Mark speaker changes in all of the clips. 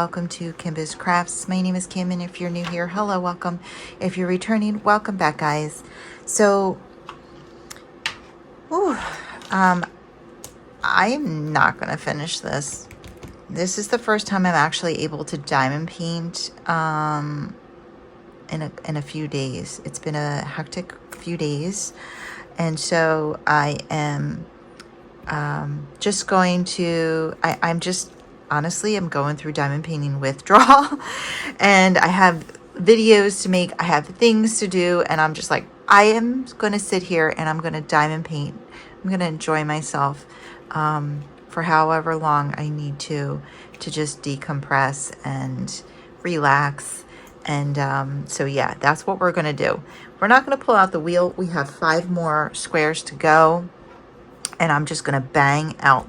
Speaker 1: welcome to Kimbaskrafts. My name is Kim, and if you're new here, hello, welcome. If you're returning, welcome back, guys. So, I am not going to finish this. This is the first time I'm actually able to diamond paint in a few days. It's been a hectic few days, and so I am just going to, honestly, I'm going through diamond painting withdrawal and I have videos to make, I have things to do, and I'm just like, I am going to sit here and I'm going to diamond paint. I'm going to enjoy myself for however long I need to just decompress and relax. And so yeah, that's what we're going to do. We're not going to pull out the wheel. We have 5 more squares to go, and I'm just going to bang out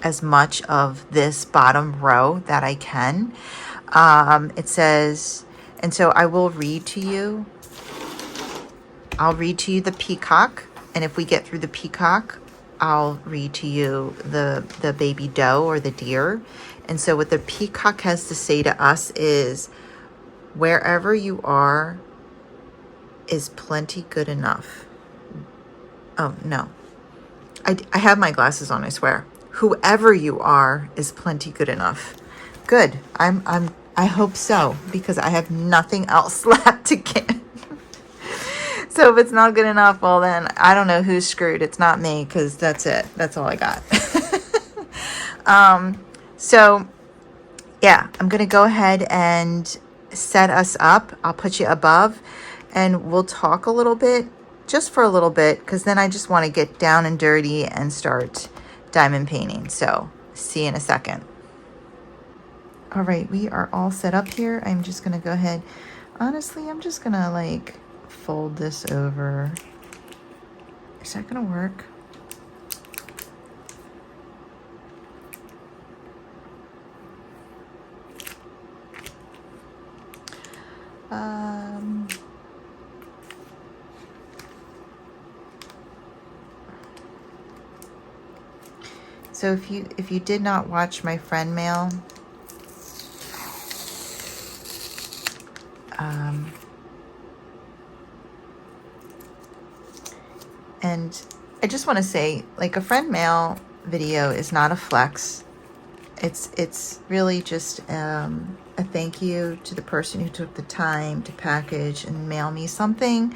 Speaker 1: as much of this bottom row that I can. It says, and so I will read to you. I'll read to you the peacock, and if we get through the peacock, I'll read to you the baby doe or the deer. And so what the peacock has to say to us is, wherever you are is plenty good enough. Oh, no. I have my glasses on, I swear. Whoever you are is plenty good enough. Good. I hope so, because I have nothing else left to get. So if it's not good enough, well then I don't know who's screwed. It's not me, because that's it. That's all I got. So yeah, I'm going to go ahead and set us up. I'll put you above and we'll talk a little bit, just for a little bit, because then I just want to get down and dirty and start diamond painting. So see you in a second. All right, we are all set up here. I'm just going to go ahead. Honestly, I'm just going to like fold this over. Is that going to work? So if you did not watch my friend mail, and I just want to say, like, a friend mail video is not a flex. It's really just a thank you to the person who took the time to package and mail me something,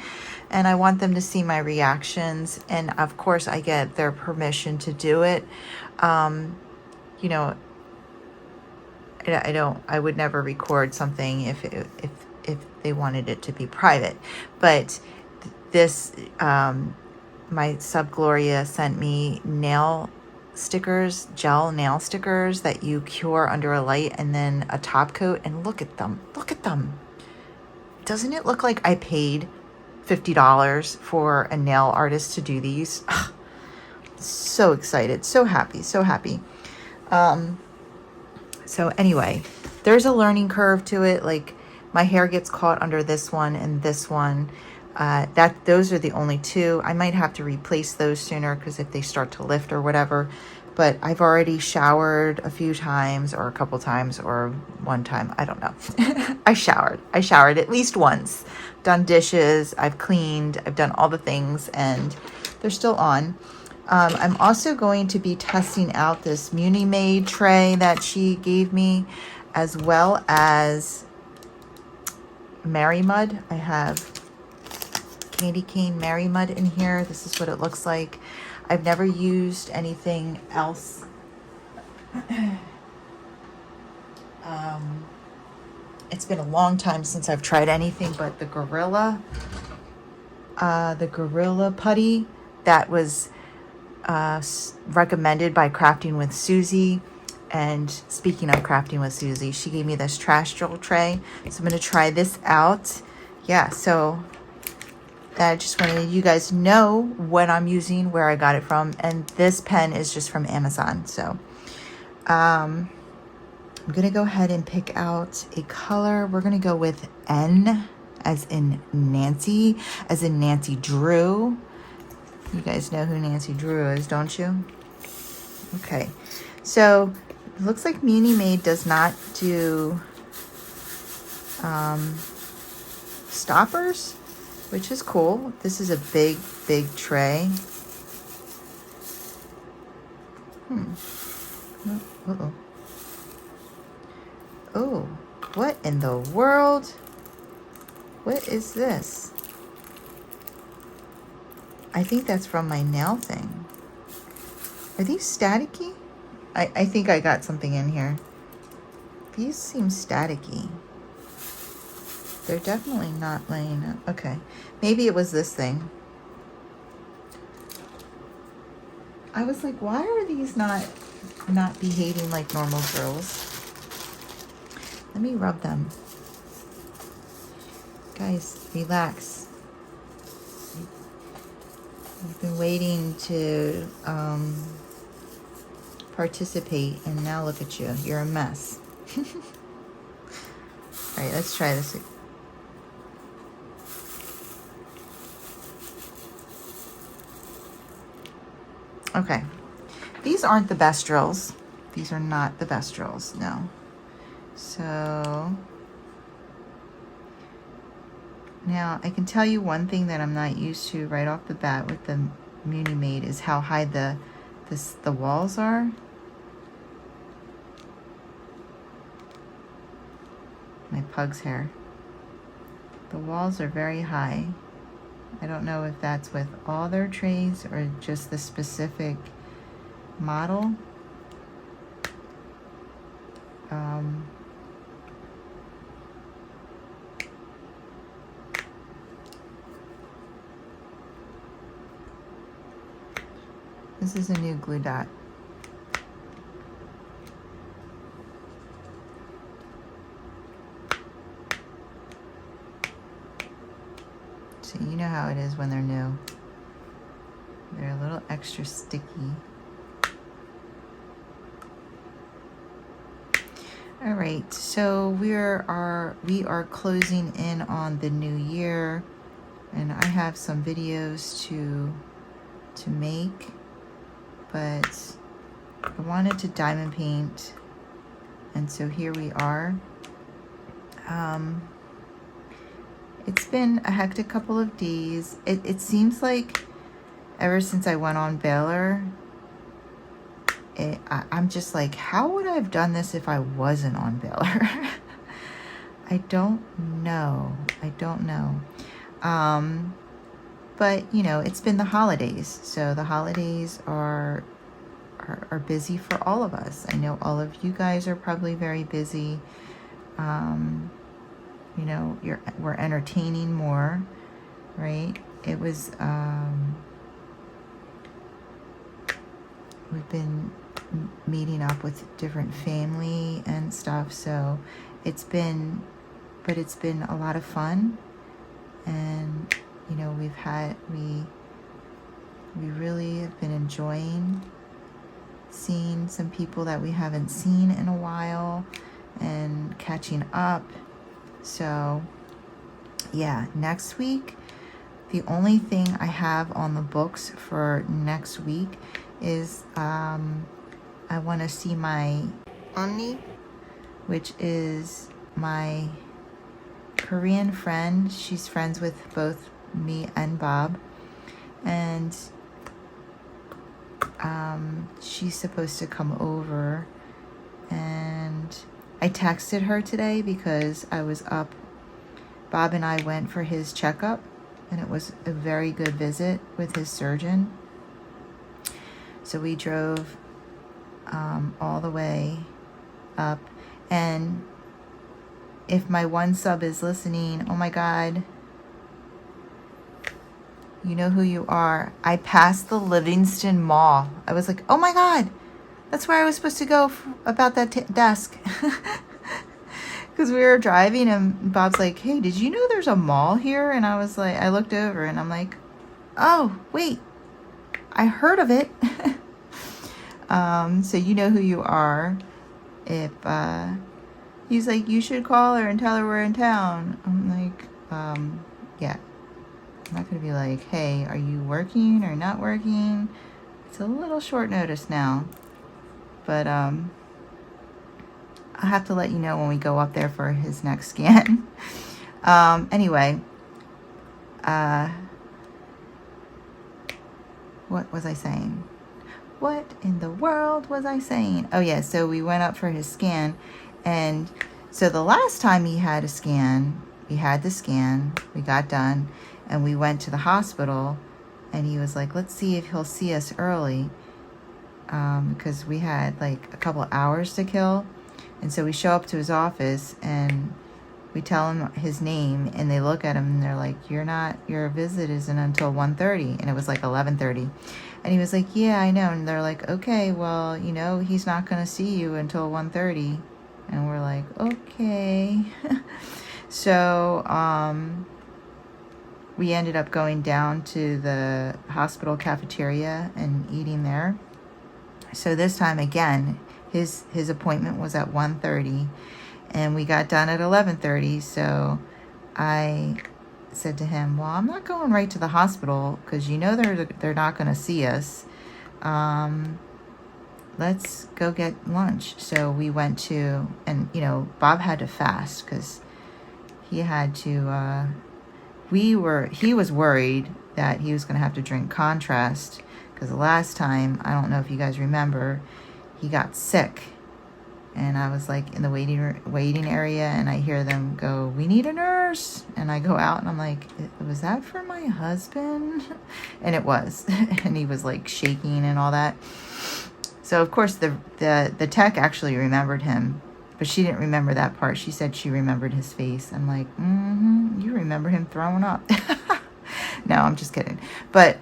Speaker 1: and I want them to see my reactions, and of course I get their permission to do it. You know, I would never record something if they wanted it to be private, but this my sub Gloria sent me nail stickers, gel nail stickers that you cure under a light, and then a top coat, and look at them. Doesn't it look like I paid $50 for a nail artist to do these? Ugh, so excited, so happy. So anyway, there's a learning curve to it. Like, my hair gets caught under this one and this one. Those are the only 2. I might have to replace those sooner, because if they start to lift or whatever. But I've already showered a few times, or a couple times, or one time. I don't know. I showered at least once. Done dishes. I've cleaned. I've done all the things, and they're still on. I'm also going to be testing out this Muni Made tray that she gave me, as well as Mary Mud. I have candy cane Mary Mud in here. This is what it looks like. I've never used anything else. It's been a long time since I've tried anything but the Gorilla putty that was recommended by Crafting with Susie. And speaking of Crafting with Susie, she gave me this trash drill tray, so I'm going to try this out. Yeah, so I just wanted you guys to know what I'm using, where I got it from, and this pen is just from Amazon. So I'm going to go ahead and pick out a color. We're going to go with N as in Nancy, as in Nancy Drew. You guys know who Nancy Drew is, don't you? Okay, so It looks like Muni Made does not do stoppers, which is cool. This is a big, big tray. Uh-oh. Oh, what in the world? What is this? I think that's from my nail thing. Are these staticky? I think I got something in here. These seem staticky. They're definitely not laying up. Okay, maybe it was this thing. I was like, why are these not behaving like normal drills? Let me rub them. Guys, relax. You've been waiting to participate, and now look at you. You're a mess. All right, let's try this. Okay, these aren't the best drills. These are not the best drills, no. So now I can tell you one thing that I'm not used to right off the bat with the Muni Made is how high the walls are. My pug's hair. The walls are very high. I don't know if that's with all their trays or just the specific model. This is a new glue dot. So you know how it is when they're new. They're a little extra sticky. All right, so we are closing in on the new year, and I have some videos to make, but I wanted to diamond paint, and so here we are. It's been a hectic couple of days. It seems like ever since I went on Baylor, I'm just like, how would I have done this if I wasn't on Baylor? I don't know. But you know, it's been the holidays, so the holidays are busy for all of us. I know all of you guys are probably very busy. You know, we're entertaining more, right? It was we've been meeting up with different family and stuff, so it's been a lot of fun. And you know, we really have been enjoying seeing some people that we haven't seen in a while and catching up. So yeah, next week, the only thing I have on the books for next week is I want to see my Onni, which is my Korean friend. She's friends with both me and Bob, and she's supposed to come over, and I texted her today because I was up. Bob and I went for his checkup, and it was a very good visit with his surgeon. So we drove all the way up, and if my one sub is listening, oh my God, you know who you are. I passed the Livingston Mall. I was like, oh my God, that's where I was supposed to go about that desk. Because we were driving, and Bob's like, hey, did you know there's a mall here? And I was like, I looked over and I'm like, oh, wait, I heard of it. So you know who you are. If he's like, you should call her and tell her we're in town. I'm like, yeah. I'm not going to be like, hey, are you working or not working? It's a little short notice now. But I'll have to let you know when we go up there for his next scan. Anyway, what was I saying? What in the world was I saying? Oh yeah, so we went up for his scan, and so the last time he had a scan, we had the scan, we got done, and we went to the hospital, and he was like, let's see if he'll see us early, because we had like a couple hours to kill. And so we show up to his office, and we tell him his name, and they look at him, and they're like, your visit isn't until 1:30, and it was like 11:30. And he was like, yeah, I know. And they're like, okay, well, you know, he's not going to see you until 1:30. And we're like, okay. So we ended up going down to the hospital cafeteria and eating there. So this time again, his appointment was at 1:30, and we got done at 11:30. So I said to him, well, I'm not going right to the hospital because you know they're not going to see us. Let's go get lunch. So we went to, and you know, Bob had to fast because he had to, he was worried that he was going to have to drink contrast because the last time, I don't know if you guys remember, he got sick. And I was like in the waiting area, and I hear them go, we need a nurse. And I go out, and I'm like, was that for my husband? And it was. And he was like shaking and all that. So of course the tech actually remembered him, but she didn't remember that part. She said she remembered his face. I'm like, you remember him throwing up. No, I'm just kidding. But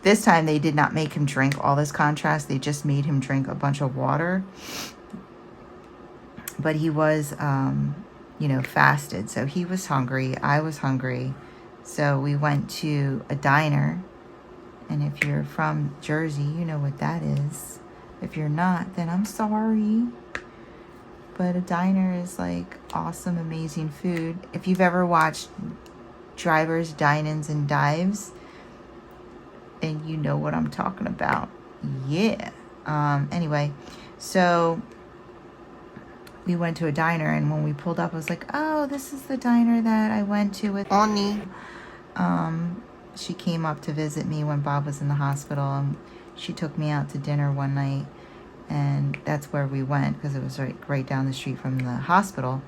Speaker 1: this time they did not make him drink all this contrast. They just made him drink a bunch of water. But he was, you know, fasted. So he was hungry. I was hungry. So we went to a diner. And if you're from Jersey, you know what that is. If you're not, then I'm sorry. But a diner is like awesome, amazing food. If you've ever watched Drivers, Dine-Ins, and Dives, then you know what I'm talking about. Yeah. Anyway, so we went to a diner, and when we pulled up, I was like, oh, this is the diner that I went to with Oni. She came up to visit me when Bob was in the hospital, and she took me out to dinner one night, and that's where we went because it was right down the street from the hospital.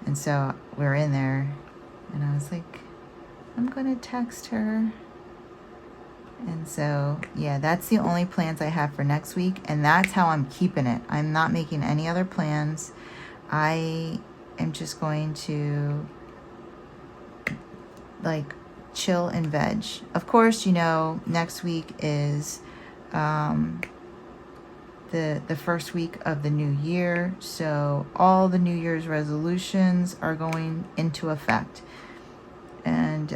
Speaker 1: And so we're in there, and I was like, I'm gonna text her. And so yeah, that's the only plans I have for next week, and that's how I'm keeping it. I'm not making any other plans. I am just going to like chill and veg. Of course, you know, next week is the first week of the new year, so all the New Year's resolutions are going into effect. And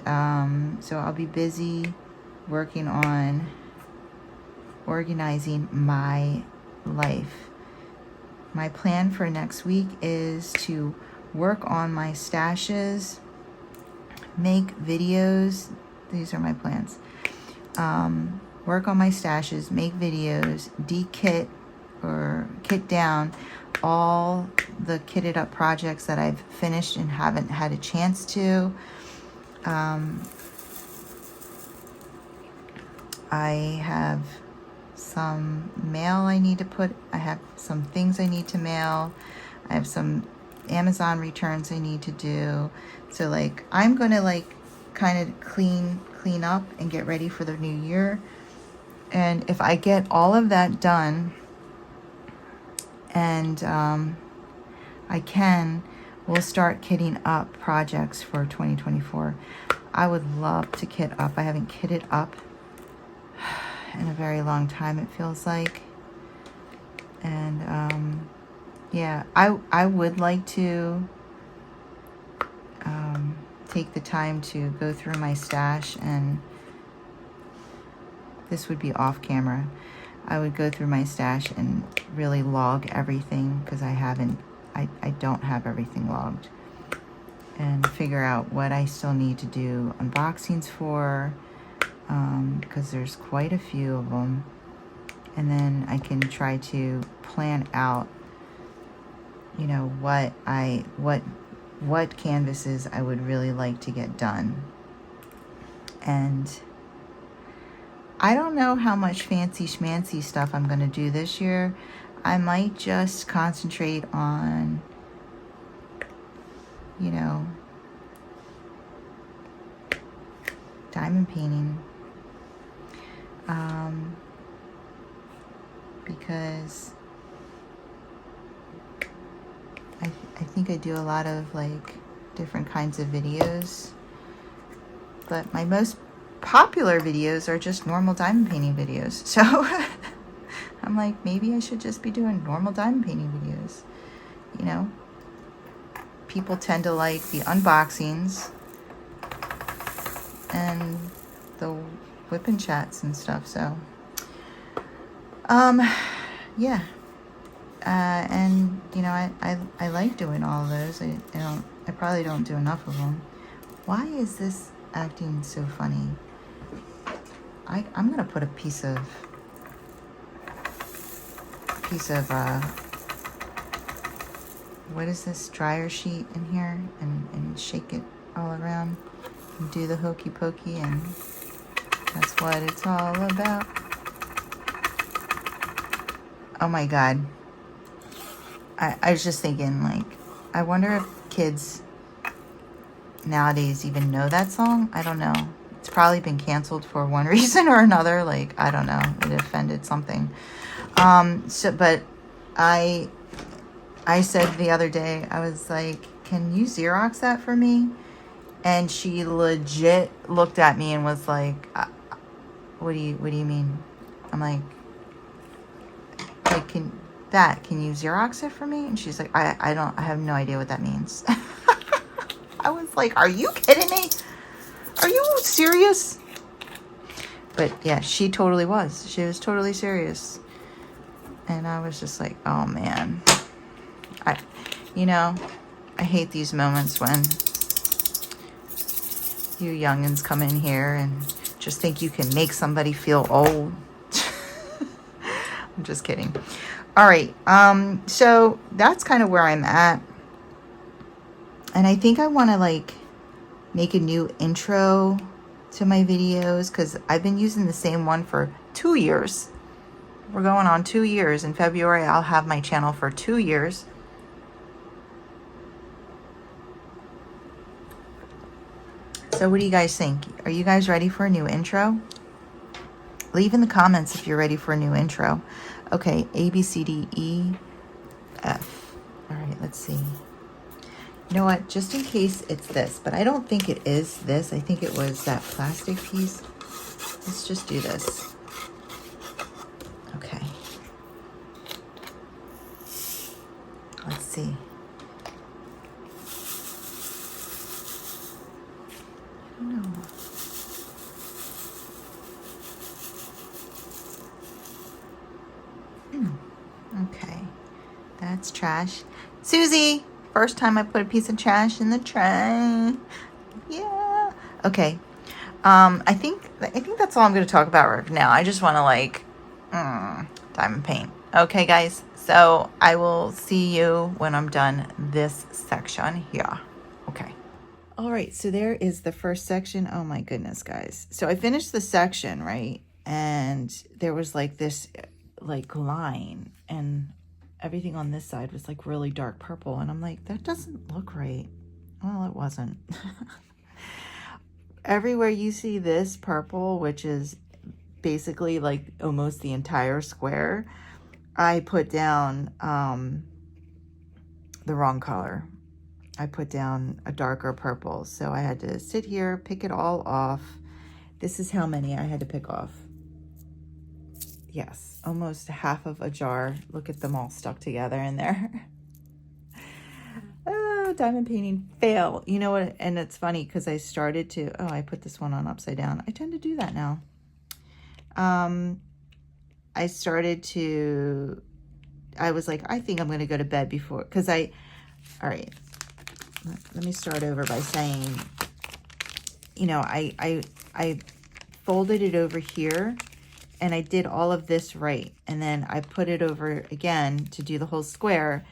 Speaker 1: so I'll be busy working on organizing my life. My plan for next week is to work on my stashes, make videos. These are my plans. Work on my stashes, make videos, de-kit or kit down all the kitted up projects that I've finished and haven't had a chance to. I have some mail I need to put. I have some things I need to mail. I have some Amazon returns I need to do. So like I'm gonna like kind of clean up and get ready for the new year. And if I get all of that done, and we'll start kitting up projects for 2024. I would love to kit up. I haven't kitted up in a very long time, it feels like. And yeah, I would like to take the time to go through my stash, and this would be off camera. I would go through my stash and really log everything, because I don't have everything logged, and figure out what I still need to do unboxings for, because there's quite a few of them. And then I can try to plan out you know, what canvases I would really like to get done. And I don't know how much fancy schmancy stuff I'm going to do this year. I might just concentrate on, you know, diamond painting. Because I think I do a lot of like different kinds of videos, but my most popular videos are just normal diamond painting videos. So I'm like, maybe I should just be doing normal diamond painting videos. You know, people tend to like the unboxings and the whipping chats and stuff. So yeah. And you know, I like doing all of those. I probably don't do enough of them. Why is this acting so funny? I'm gonna put a piece of what is this, dryer sheet in here, and shake it all around and do the hokey pokey, and that's what it's all about. Oh my God. I was just thinking, like, I wonder if kids nowadays even know that song. I don't know. It's probably been canceled for one reason or another. Like, I don't know. It offended something. But I said the other day, I was like, can you Xerox that for me? And she legit looked at me and was like, what do you mean? I'm like, can you Xerox it for me? And she's like, I have no idea what that means. I was like, are you kidding me? Are you serious? But yeah, she totally was. She was totally serious. And I was just like, oh man. I hate these moments when you youngins come in here and just think you can make somebody feel old. I'm just kidding. All right. So that's kind of where I'm at. And I think I want to like make a new intro to my videos because I've been using the same one for 2 years. We're going on 2 years. In February, I'll have my channel for 2 years. So what do you guys think? Are you guys ready for a new intro? Leave in the comments if you're ready for a new intro. Okay, A, B, C, D, E, F. All right, let's see. You know what? Just in case it's this, but I don't think it is this. I think it was that plastic piece. Let's just do this. Okay. Let's see. I don't know. Okay. That's trash. Susie! First time I put a piece of trash in the tray. Yeah. Okay. I think that's all I'm going to talk about right now. I just want to like diamond paint. Okay, guys. So I will see you when I'm done this section here. Okay. All right. So there is the first section. Oh my goodness, guys. So I finished the section, right? And there was like this like line, and everything on this side was like really dark purple, and I'm like, that doesn't look right. Well, it wasn't. Everywhere you see this purple, which is basically like almost the entire square, I put down the wrong color. I put down a darker purple, so I had to sit here, pick it all off. This is how many I had to pick off. Yes, almost half of a jar. Look at them all stuck together in there. Oh, diamond painting fail. You know what? And it's funny because I started to, oh, I put this one on upside down. I tend to do that now. I started to, I was like, I think I'm going to go to bed before, because all right, let me start over by saying, you know, I folded it over here, and I did all of this right. And then I put it over again to do the whole square.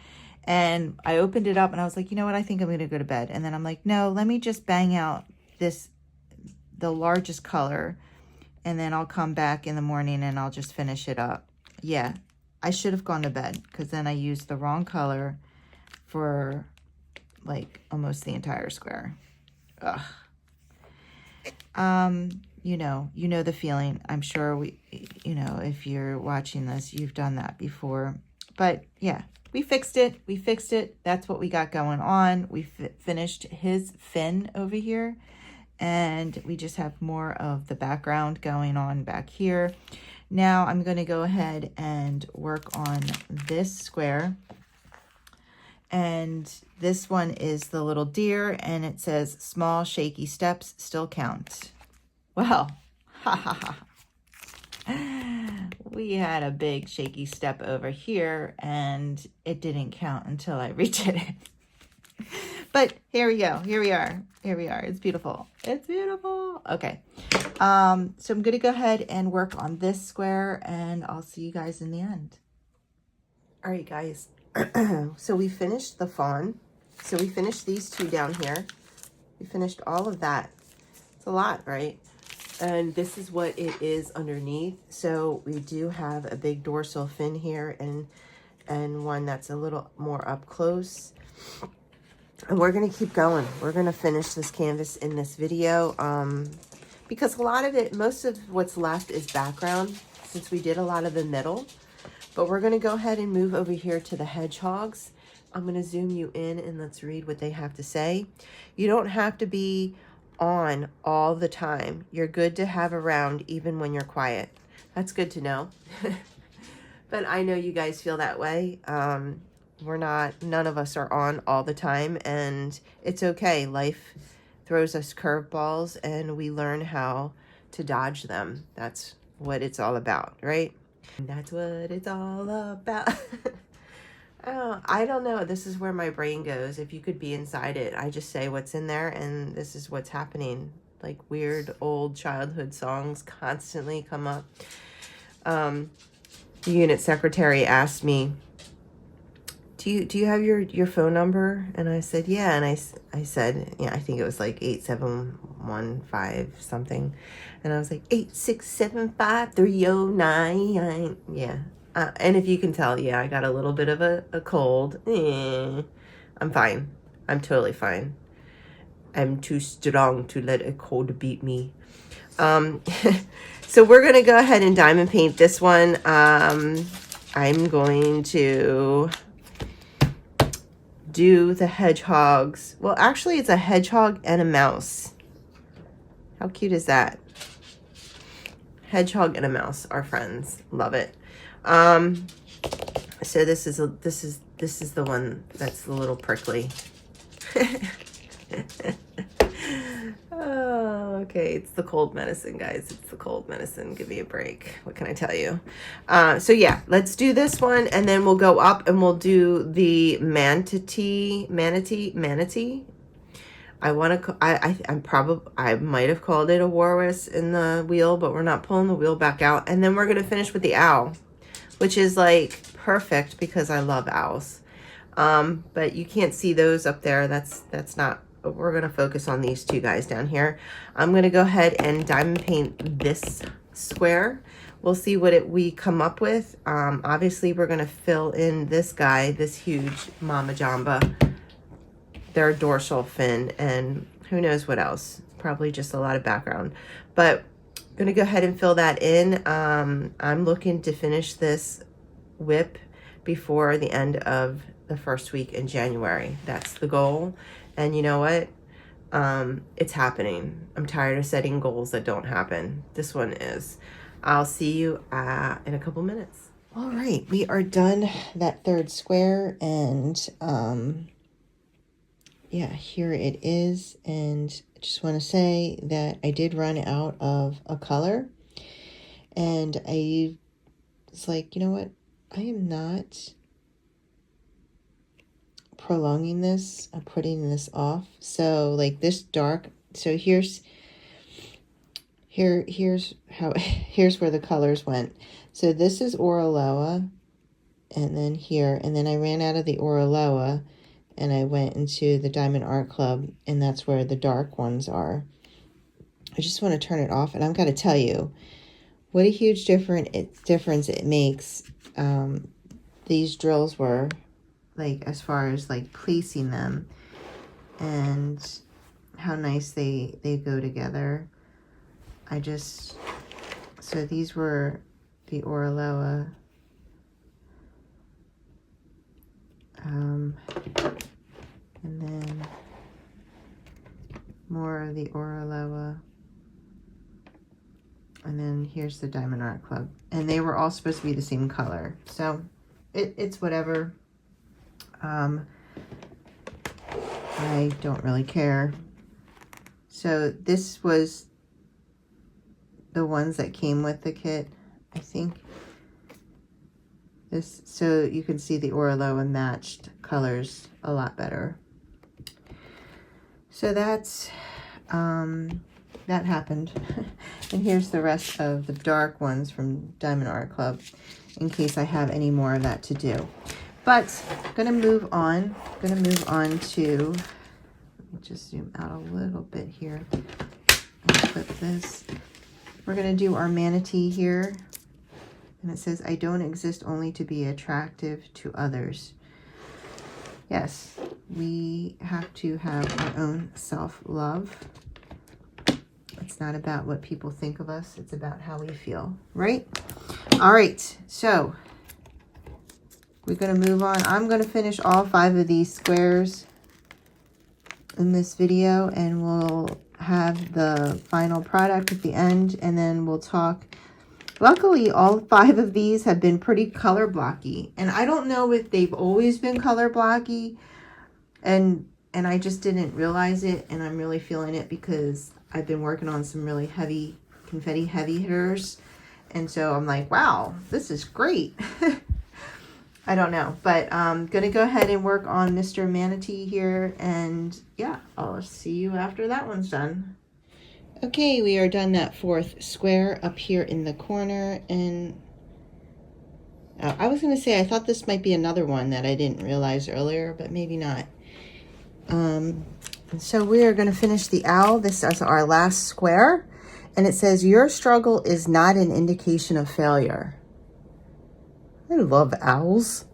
Speaker 1: And I opened it up and I was like, you know what? I think I'm going to go to bed. And then I'm like, no, let me just bang out the largest color. And then I'll come back in the morning and I'll just finish it up. Yeah, I should have gone to bed because then I used the wrong color for like almost the entire square. Ugh. You know the feeling. I'm sure if you're watching this, you've done that before. But yeah, we fixed it. We fixed it. That's what we got going on. We finished his fin over here. And we just have more of the background going on back here. Now I'm going to go ahead and work on this square. And this one is the little deer, and it says, small shaky steps still count. Well, ha ha ha. We had a big shaky step over here, and it didn't count until I redid it. But here we go. Here we are. Here we are. It's beautiful. It's beautiful. Okay. So I'm going to go ahead and work on this square, and I'll see you guys in the end. All right, guys. So we finished the fawn. So we finished these two down here. We finished all of that. It's a lot, right? And this is what it is underneath. So we do have a big dorsal fin here and one that's a little more up close. And we're going to keep going. We're going to finish this canvas in this video because a lot of it, most of what's left is background since we did a lot of the middle. But we're going to go ahead and move over here to the hedgehogs. I'm going to zoom you in and let's read what they have to say. You don't have to be on all the time. You're good to have around even when you're quiet. That's good to know. But I know you guys feel that way. None of us are on all the time, and it's okay. Life throws us curveballs and we learn how to dodge them. That's what it's all about, right? That's what it's all about. Oh, I don't know. This is where my brain goes. If you could be inside it, I just say what's in there and this is what's happening. Like weird old childhood songs constantly come up. The unit secretary asked me, do you have your phone number? And I said, yeah. And I said, yeah, I think it was like 8715 something. And I was like, 8675309. Yeah. And if you can tell, yeah, I got a little bit of a cold. I'm fine. I'm totally fine. I'm too strong to let a cold beat me. So we're going to go ahead and diamond paint this one. I'm going to do the hedgehogs. Well, actually, it's a hedgehog and a mouse. How cute is that? Hedgehog and a mouse are friends. Love it. So this is the one that's the little prickly. Oh, okay. It's the cold medicine, guys. It's the cold medicine. Give me a break. What can I tell you? So yeah, let's do this one, and then we'll go up and we'll do the manatee. I might have called it a walrus in the wheel, but we're not pulling the wheel back out. And then we're going to finish with the owl, which is like perfect because I love owls. But you can't see those up there. That's not, we're going to focus on these two guys down here. I'm going to go ahead and diamond paint this square. We'll see what we come up with. Obviously we're going to fill in this guy, this huge mama jamba, their dorsal fin, and who knows what else. Probably just a lot of background. But I'm going to go ahead and fill that in. I'm looking to finish this whip before the end of the first week in January. That's the goal. And you know what? It's happening. I'm tired of setting goals that don't happen. This one is. I'll see you in a couple minutes. All right, we are done that third square, and yeah, here it is. And I just want to say that I did run out of a color, and I was like, you know what? I am not prolonging this. I'm putting this off. So like this dark, so here's how here's where the colors went. So this is Oraloa, and then here, and then I ran out of the Oraloa, and I went into the Diamond Art Club, and that's where the dark ones are. I just want to turn it off, and I've got to tell you what a huge difference it makes. These drills were, like, as far as like placing them and how nice they go together. So these were the Oraloa. And then more of the Oraloa. And then here's the Diamond Art Club. And they were all supposed to be the same color. So it's whatever. I don't really care. So this was the ones that came with the kit, I think. This, so you can see the Oraloa matched colors a lot better. So that's that happened. And here's the rest of the dark ones from Diamond Art Club, in case I have any more of that to do. But gonna move on to, let me just zoom out a little bit here and clip this. We're gonna do our manatee here. And it says, I don't exist only to be attractive to others. Yes, we have to have our own self-love. It's not about what people think of us. It's about how we feel, right? All right, so we're going to move on. I'm going to finish all 5 of these squares in this video, and we'll have the final product at the end, and then we'll talk. Luckily, all 5 of these have been pretty color blocky, and I don't know if they've always been color blocky, and I just didn't realize it, and I'm really feeling it because I've been working on some really heavy confetti heavy hitters, and so I'm like, wow, this is great. I don't know, but I'm gonna go ahead and work on Mr. Manatee here, and yeah, I'll see you after that one's done. Okay, we are done that 4th square up here in the corner, and I was going to say I thought this might be another one that I didn't realize earlier, but maybe not. So we are going to finish the owl. This is our last square, and it says, your struggle is not an indication of failure. I love owls.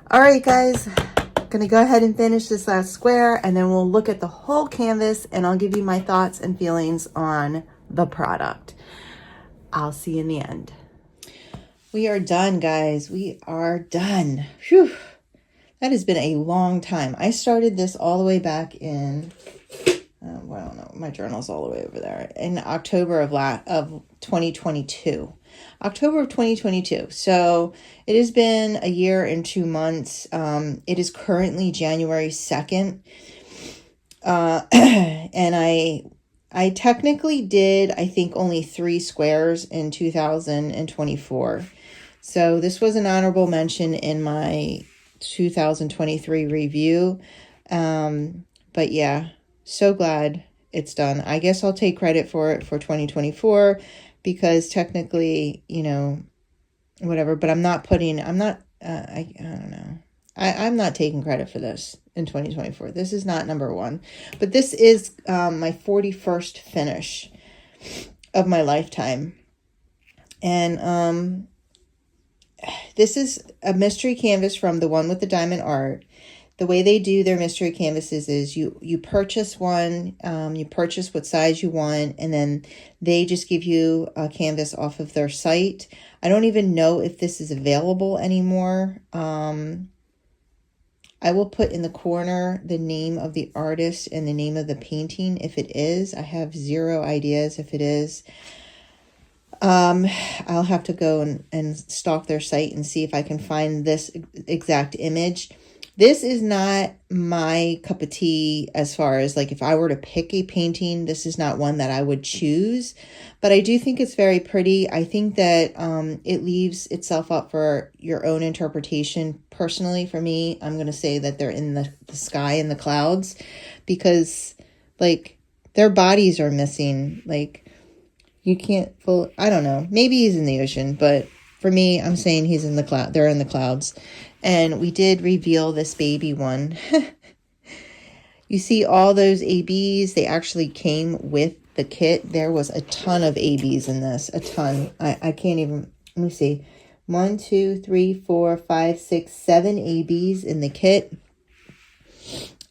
Speaker 1: All right, guys. Gonna go ahead and finish this last square, and then we'll look at the whole canvas, and I'll give you my thoughts and feelings on the product. I'll see you in the end. We are done, guys. We are done. Whew. That has been a long time. I started this all the way back in, well, I don't know, my journal's all the way over there, in October of 2022. October of 2022. So it has been a year and 2 months. It is currently January 2nd. And I technically did, I think, only 3 squares in 2024. So this was an honorable mention in my 2023 review. But yeah, so glad it's done. I guess I'll take credit for it for 2024. Because technically, you know, whatever, but I don't know. I'm not taking credit for this in 2024. This is not number 1, but this is my 41st finish of my lifetime. And this is a mystery canvas from the one with the diamond art. The way they do their mystery canvases is you purchase one, you purchase what size you want, and then they just give you a canvas off of their site. I don't even know if this is available anymore. I will put in the corner the name of the artist and the name of the painting if it is. I have 0 ideas if it is. I'll have to go and stalk their site and see if I can find this exact image. This is not my cup of tea as far as, like, if I were to pick a painting, this is not one that I would choose. But I do think it's very pretty. I think that it leaves itself up for your own interpretation. Personally, for me, I'm going to say that they're in the sky and the clouds because, like, their bodies are missing. Like, you can't I don't know. Maybe he's in the ocean, but For me, I'm saying he's in the cloud. They're in the clouds. And we did reveal this baby one. You see all those ABs, they actually came with the kit. There was a ton of ABs in this, a ton. I can't even, let me see. 1, 2, 3, 4, 5, 6, 7 ABs in the kit.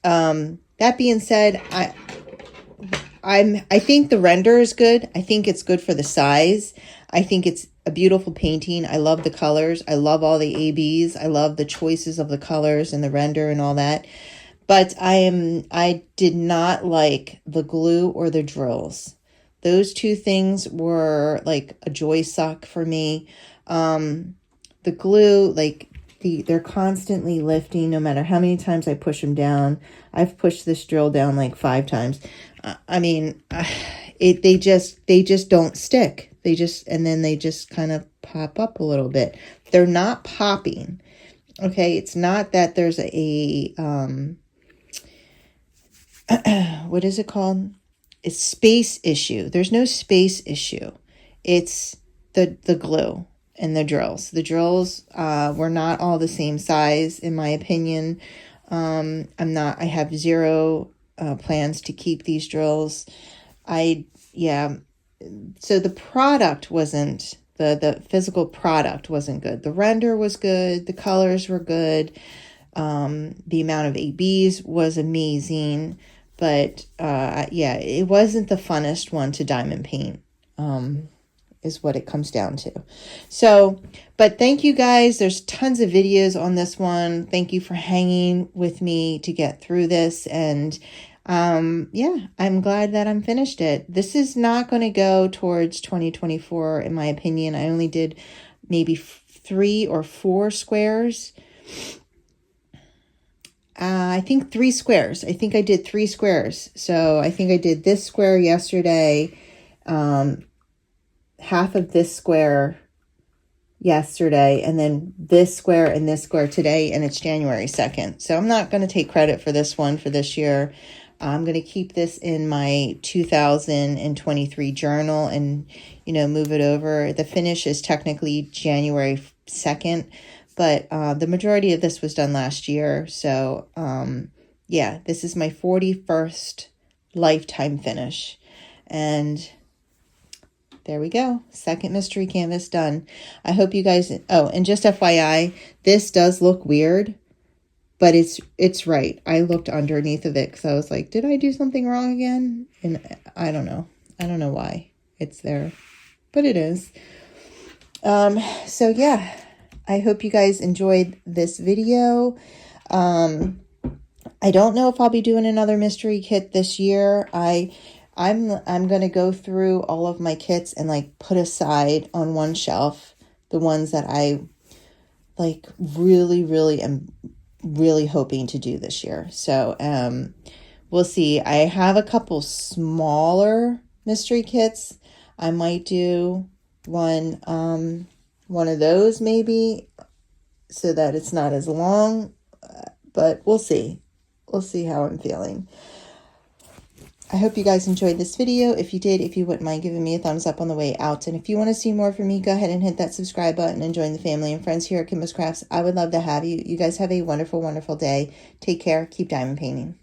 Speaker 1: That being said, I think the render is good. I think it's good for the size. I think it's a beautiful painting. I love the colors. I love all the ABs. I love the choices of the colors and the render and all that. But I did not like the glue or the drills. Those two things were like a joy suck for me. The glue, like they're constantly lifting no matter how many times I push them down. I've pushed this drill down like 5 times. I mean, they just don't stick. And then they just kind of pop up a little bit. They're not popping. Okay, it's not that there's a what is it called? It's space issue. There's no space issue. It's the glue and the drills. The drills were not all the same size, in my opinion. I have zero plans to keep these drills. So the product wasn't, the physical product wasn't good. The render was good. The colors were good. The amount of ABs was amazing. But it wasn't the funnest one to diamond paint, is what it comes down to. So, but thank you guys. There's tons of videos on this one. Thank you for hanging with me to get through this. And I'm glad that I'm finished it. This is not going to go towards 2024, in my opinion. I only did maybe 3 or 4 squares. I think 3 squares. I think I did 3 squares. So I think I did this square yesterday, half of this square yesterday, and then this square and this square today, and it's January 2nd. So I'm not going to take credit for this one for this year. I'm going to keep this in my 2023 journal and, move it over. The finish is technically January 2nd. But the majority of this was done last year. So, this is my 41st lifetime finish. And there we go. Second mystery canvas done. I hope you guys... Oh, and just FYI, this does look weird. But it's right. I looked underneath of it because I was like, did I do something wrong again? And I don't know. I don't know why it's there. But it is. So, yeah. I hope you guys enjoyed this video. I don't know if I'll be doing another mystery kit this year. I'm going to go through all of my kits and like put aside on one shelf the ones that I like really am really hoping to do this year. So we'll see. I have a couple smaller mystery kits. I might do one of those maybe, so that it's not as long, but we'll see. We'll see how I'm feeling. I hope you guys enjoyed this video. If you did, if you wouldn't mind giving me a thumbs up on the way out. And if you want to see more from me, go ahead and hit that subscribe button and join the family and friends here at Kimbaskrafts. I would love to have you. You guys have a wonderful, wonderful day. Take care. Keep diamond painting.